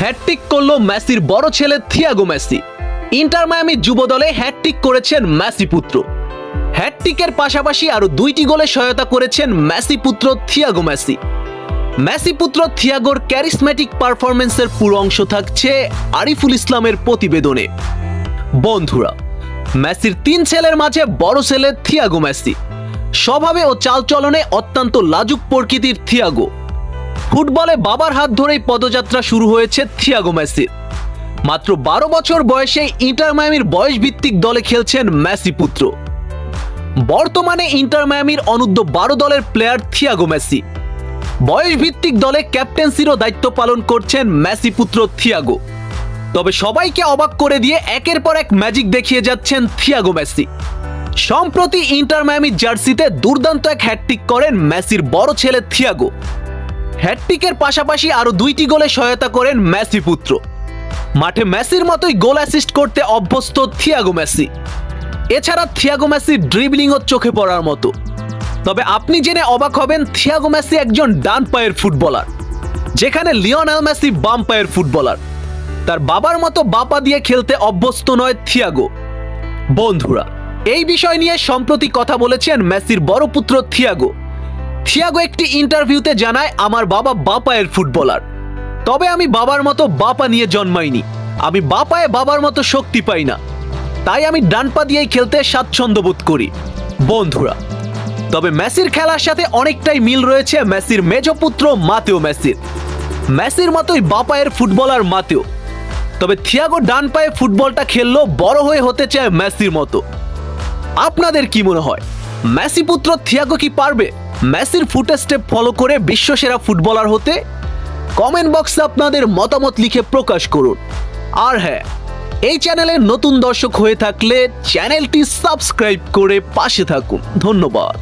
Hat trick করল মেসির বড় ছেলে থিয়াগো মেসি। ইন্টার মায়ামি যুব দলে হ্যাটট্রিক করেছেন মেসি পুত্র। হ্যাটট্রিকের পাশাপাশি আরো 2টি গোলে সহায়তা করেছেন মেসি পুত্র থিয়াগো মেসি। মেসি পুত্র থিয়াগোর ক্যারিসম্যাটিক পারফরম্যান্সের পুরো অংশ থাকছে আরিফুল ইসলামের প্রতিবেদনে। বন্ধুরা, মেসির 3 ছেলের মাঝে বড় ছেলে থিয়াগো মেসি। স্বভাবে ও চালচলনে অত্যন্ত লাজুক প্রকৃতির থিয়াগো। ফুটবলে বাবার হাত ধরেই পদযাত্রা শুরু হয়েছে থিয়াগো মেসির। মাত্র 12 বছর বয়সে ইন্টার মায়ামির বয়সভিত্তিক দলে খেলছেন মেসি পুত্র। বর্তমানে ইন্টার মায়ামির অনূর্ধ্ব 12 দলের প্লেয়ার থিয়াগো মেসি। বয়সভিত্তিক দলে ক্যাপ্টেন্সিরও দায়িত্ব পালন করছেন মেসি পুত্র থিয়াগো। তবে সবাইকে অবাক করে দিয়ে একের পর এক ম্যাজিক দেখিয়ে যাচ্ছেন থিয়াগো মেসি। সম্প্রতি ইন্টার মায়ামির জার্সিতে দুর্দান্ত এক হ্যাটট্রিক করেন মেসির বড় ছেলে থিয়াগো। হ্যাটট্রিকের পাশাপাশি আরো 2টি গোলে সহায়তা করেন মেসি পুত্র। মাঠে মেসির মতোই গোল অ্যাসিস্ট করতে অভ্যস্ত থিয়াগো মেসি। এছাড়া থিয়াগো মেসির ড্রিবলিংও চোখে পড়ার মতো। তবে আপনি জেনে অবাক হবেন, থিয়াগো মেসি একজন ডান পায়ের ফুটবলার, যেখানে লিওনেল মেসি বাম পায়ের ফুটবলার। তার বাবার মতো বাপা দিয়ে খেলতে অভ্যস্ত নয় থিয়াগো। বন্ধুরা, এই বিষয় নিয়ে সম্প্রতি কথা বলেছেন মেসির বড় পুত্র থিয়াগো। থিয়াগো একটি ইন্টারভিউতে জানায়, আমার বাবা বাপায়ের ফুটবলার, তবে আমি বাবার মতো বাপা নিয়ে জন্মাইনি। আমি বাপায়ে বাবার মতো শক্তি পাই না, তাই আমি ডান পা দিয়েই খেলতে স্বাচ্ছন্দ্য বোধ করি। বন্ধুরা, তবে মেসির খেলার সাথে অনেকটাই মিল রয়েছে মেসির মেজ পুত্র মাতেও মেসির। মেসির মতোই বাপায়ের ফুটবলার মাতেও। তবে থিয়াগো ডান পায়ে ফুটবলটা খেললেও বড় হয়ে হতে চায় মেসির মতো। আপনাদের কি মনে হয়, মেসি পুত্র থিয়াগো কি পারবে মেসির ফুটস্টেপ ফলো করে বিশ্বসেরা ফুটবলার হতে? কমেন্ট বক্সে আপনাদের মতামত লিখে প্রকাশ করুন। আর হ্যাঁ, এই চ্যানেলের নতুন দর্শক হয়ে থাকলে চ্যানেলটি সাবস্ক্রাইব করে পাশে থাকুন। ধন্যবাদ।